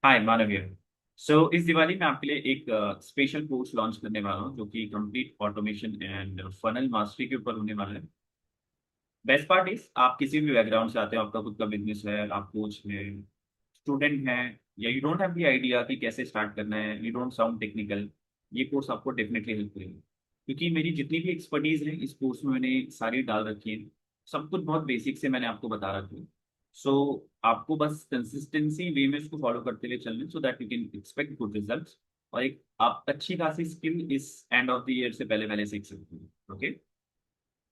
हाय मानव here। सो इस दिवाली में आपके लिए एक स्पेशल कोर्स लॉन्च करने वाला हूँ जो कि complete automation and funnel mastery के ऊपर होने वाला है। बेस्ट पार्ट इज आप किसी भी बैकग्राउंड से आते हो, आपका खुद का बिजनेस है, आप कोच हैं, स्टूडेंट हैं, या you don't have the idea कि कैसे स्टार्ट करना है, यू डोंट साउंड टेक्निकल, ये कोर्स आपको डेफिनेटली हेल्प करेगा। क्योंकि मेरी जितनी भी एक्सपर्टीज है इस कोर्स में मैंने सारी डाल रखी है। सब कुछ बहुत बेसिक से मैंने आपको बता रखी है। सो आपको बस कंसिस्टेंसी वे में इसको फॉलो करते हुए चलना so that you can expect good results. और एक आप अच्छी खासी स्किल इस एंड ऑफ द ईयर से पहले पहले सीख सकते हो। ओके।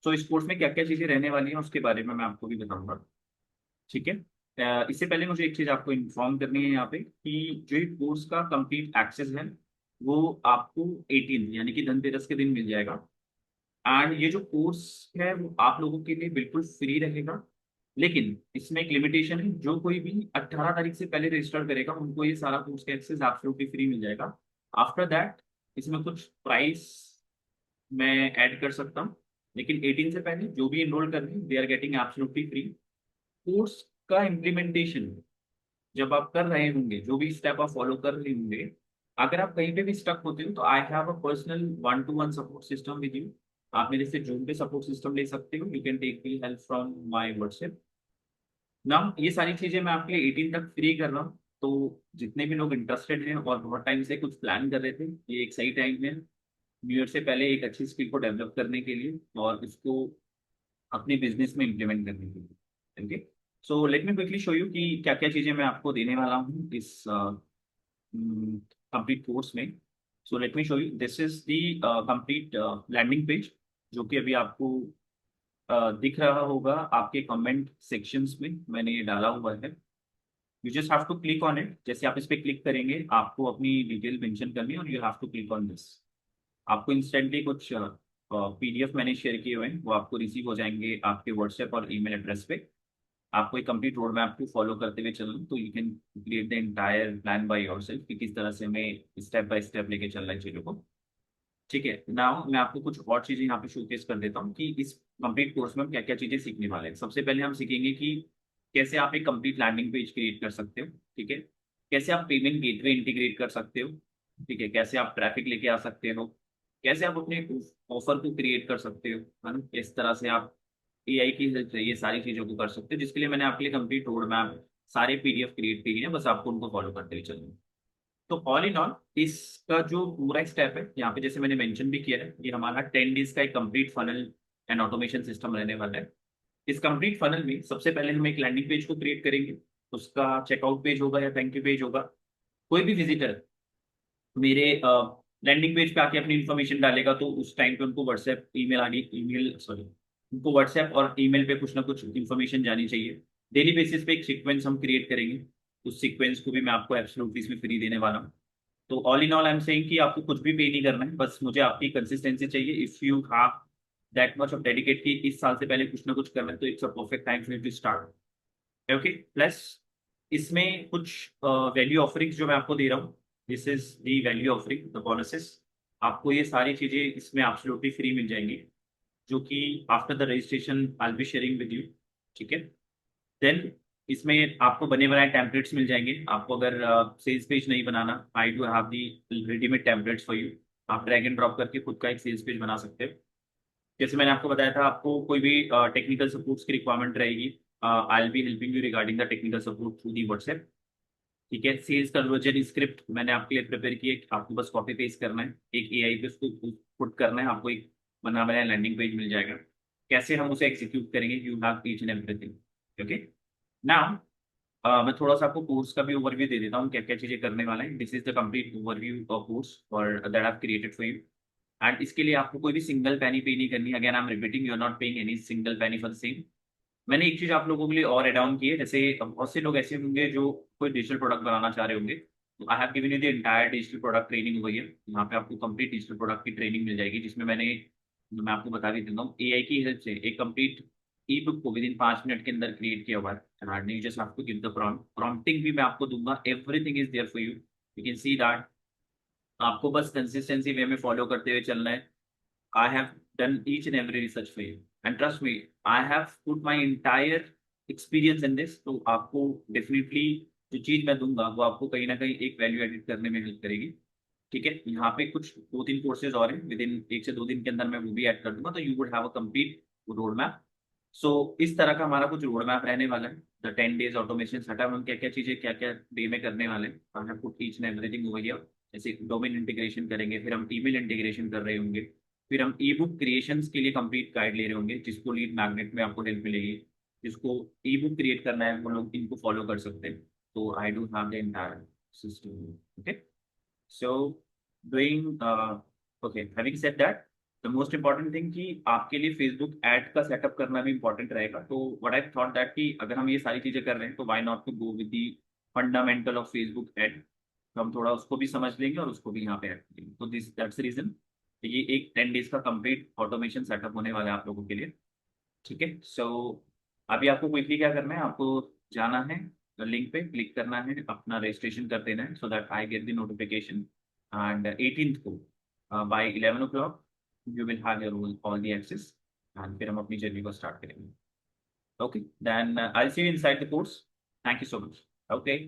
सो इस कोर्स में क्या क्या चीजें रहने वाली हैं उसके बारे में मैं आपको भी बताऊंगा। ठीक है। इससे पहले मुझे एक चीज आपको इन्फॉर्म करनी है यहाँ पे कि जो ये कोर्स का कंप्लीट एक्सेस है वो आपको 18 यानी कि धनतेरस के दिन मिल जाएगा। एंड ये जो कोर्स है वो आप लोगों के लिए बिल्कुल फ्री रहेगा। लेकिन इसमें एक लिमिटेशन है, जो कोई भी 18 तारीख से पहले रजिस्टर करेगा उनको ये सारा कोर्स का एक्सेस एब्सोल्युटली फ्री मिल जाएगा। आफ्टर दैट इसमें कुछ प्राइस मैं ऐड कर सकता हूँ। लेकिन 18 से पहले जो भी इनरोल कर रहे हैं they are getting absolutely free. Course का इम्प्लीमेंटेशन जब आप कर रहे होंगे, जो भी स्टेप आप फॉलो कर रहे होंगे, अगर आप कहीं पे भी स्टक होते हो तो I have a personal 1-to-1 support system with you. आप मेरे से जूम पे सपोर्ट सिस्टम ले सकते हो, you can take the help from my WhatsApp. ना ये सारी चीजें मैं आपके लिए 18 तक फ्री कर रहा हूँ। तो जितने भी लोग इंटरेस्टेड हैं और बहुत टाइम से कुछ प्लान कर रहे थे, ये एक सही टाइम है न्यू ईयर से पहले एक अच्छी स्किल को डेवलप करने के लिए और उसको अपने बिजनेस में इम्प्लीमेंट करने के लिए। Okay. So let me quickly show you कि क्या क्या चीजें मैं आपको देने वाला हूँ इस कंप्लीट कोर्स में। So let me show you, this is the complete landing page जो कि अभी आपको दिख रहा होगा आपके कमेंट सेक्शंस में मैंने ये डाला हुआ है। You just have to click on it. जैसे आप इस पे क्लिक करेंगे आपको अपनी डिटेल मेंशन करनी है और you have to click on this. आपको इंस्टेंटली कुछ पीडीएफ मैंने शेयर किए हुए हैं वो आपको रिसीव हो जाएंगे आपके व्हाट्सएप और ईमेल एड्रेस पे। आपको एक कंप्लीट रोड मैप को फॉलो करते हुए चलना, तो you can create the entire plan by yourself कि किस तरह से हमें स्टेप बाय स्टेप लेके चल रहा है चीज़ों को। ठीक है। नाउ मैं आपको कुछ और चीज़ें यहाँ पे शोकेस कर देता हूँ कि इस कंप्लीट कोर्स में हम क्या क्या चीज़ें सीखने वाले हैं। सबसे पहले हम सीखेंगे कि कैसे आप एक कंप्लीट लैंडिंग पेज क्रिएट कर सकते हो। ठीक है। कैसे आप पेमेंट गेटवे इंटीग्रेट कर सकते हो। ठीक है। कैसे आप ट्रैफिक लेके आ सकते हो। कैसे आप अपने ऑफर को क्रिएट कर सकते हो, है ना, किस तरह से आप एआई की हेल्प से ये सारी चीज़ों को कर सकते हो, जिसके लिए मैंने आपके लिए कंप्लीट रोड मैप सारे पीडीएफ क्रिएट किए हैं, बस आपको उनको फॉलो करते हुए चलना है। तो ऑल इन ऑल इसका जो पूरा स्टेप है यहाँ पे जैसे मैंने मेंशन भी किया है, ये हमारा 10 डेज का एक complete funnel and automation system रहने वाला है। इस कंप्लीट फनल में सबसे पहले हम एक लैंडिंग पेज को क्रिएट करेंगे। उसका चेकआउट पेज होगा या थैंक यू पेज होगा। कोई भी विजिटर मेरे लैंडिंग पेज पे आके अपनी इन्फॉर्मेशन डालेगा तो उस टाइम पे उनको व्हाट्सएप ईमेल आगे ईमेल सॉरी उनको व्हाट्सएप और ईमेल पे कुछ ना कुछ इन्फॉर्मेशन जानी चाहिए। डेली बेसिस पे एक सीक्वेंस हम क्रिएट करेंगे। उस सीक्वेंस को भी मैं आपको एब्सोल्युटली इसमें फ्री देने वाला हूँ। तो all in all I am saying कि आपको कुछ भी पे नहीं करना है, बस मुझे आपकी कंसिस्टेंसी चाहिए। If you have that much of dedicate कि इस साल से पहले कुछ ना कुछ करना है तो it's a perfect time for you to start. Okay. Plus इसमें कुछ वैल्यू ऑफरिंग्स जो मैं आपको दे रहा हूँ, this is the value offering the bonuses. आपको ये सारी चीजें इसमें एब्सोल्युटली फ्री मिल जाएंगी, जो कि after the registration I be sharing with you. ठीक है। देन इसमें आपको बने बनाए टेम्पलेट्स मिल जाएंगे। आपको अगर सेल्स पेज नहीं बनाना, I do have the readymade templates for you. आप ड्रैग एंड ड्रॉप करके खुद का एक सेल्स पेज बना सकते हो। जैसे मैंने आपको बताया था, आपको कोई भी टेक्निकल सपोर्ट्स की रिक्वायरमेंट रहेगी, I will be helping you regarding the technical support through the WhatsApp. ठीक है। सेल्स कन्वर्जन स्क्रिप्ट मैंने आपके लिए प्रिपेयर की है, आपको बस कॉपी पेस्ट करना है, एक एआई पे उसको पुट करना है, आपको एक बना बनाया लैंडिंग पेज मिल जाएगा। कैसे हम उसे एग्जीक्यूट करेंगे, you have each and everything. Okay. Now मैं थोड़ा सा आपको कोर्स का भी ओवरव्यू दे देता हूँ क्या क्या चीजें करने वाले हैं। This is the complete overview of course for that I created for you. And इसके लिए आपको कोई भी सिंगल पैनी पे नहीं करनी। Again I am repeating, you are not paying any single penny for the same. मैंने एक चीज आप लोगों के लिए और एड ऑन की है। जैसे बहुत से लोग ऐसे होंगे जो कोई डिजिटल प्रोडक्ट बनाना चाह रहे होंगे, तो I have given you the entire digital product training हुई है। यहाँ पे आपको कंप्लीट डिजिटल प्रोडक्ट की ट्रेनिंग मिल जाएगी, जिसमें मैं आपको बता भी देता हूँ एआई की हेल्प से एक कंप्लीट ई बुक को विद इन 5 मिनट के अंदर क्रिएट किया हुआ है। You just have to give the prompt, prompting भी मैं आपको दूंगा, everything is there for you. You can see that. आपको बस कंसिस्टेंसी वे में फॉलो करते हुए चलना है। I have done each and every research for you. And trust me, I have put my entire experience in this. तो आपको definitely जो चीज मैं दूंगा वो आपको कहीं ना कहीं एक वैल्यू एडिट करने में हेल्प करेगी। ठीक है, यहाँ पे कुछ 2-3 कोर्सेज और हैं, विद इन 1 से 2 दिन के अंदर मैं वो भी ऐड कर दूंगा, तो you would have a complete road map. So इस तरह का हमारा कुछ रोड मैप रहने वाला है। द 10 days ऑटोमेशन सेटअप, हम क्या क्या चीजें क्या क्या डे में करने वाले हैं, I have put each and everything over here. जैसे डोमेन इंटीग्रेशन करेंगे, फिर हम ईमेल इंटीग्रेशन कर रहे होंगे, फिर हम ई बुक क्रिएशन के लिए कंप्लीट गाइड ले रहे होंगे, जिसको लीड मैग्नेट में आपको हेल्प मिलेगी। जिसको ई बुक क्रिएट करना है वो लोग इनको फॉलो कर सकते हैं। तो आई do have the entire system. Okay, so doing okay, having said that, the most important thing कि आपके लिए फेसबुक ऐड का सेटअप करना भी इंपॉर्टेंट रहेगा। तो व्हाट आई थॉट दैट कि अगर हम ये सारी चीजें कर रहे हैं तो why not to go with the fundamental of Facebook ad. तो हम थोड़ा उसको भी समझ लेंगे और उसको भी यहाँ पे ऐड करेंगे। तो दिस दैट्स रीजन ये एक 10 days का कंप्लीट ऑटोमेशन सेटअप होने वाला है आप लोगों के लिए। ठीक है, सो अभी आपको क्विकली क्या करना है, आपको जाना है लिंक पे क्लिक करना है, अपना रजिस्ट्रेशन कर देना है, so that I get the notification. And 18th को by 11 o'clock you will have your all the access, and फिर हम अपनी जर्नी को स्टार्ट करेंगे। Okay, then I see you inside the course. Thank you so much. Okay.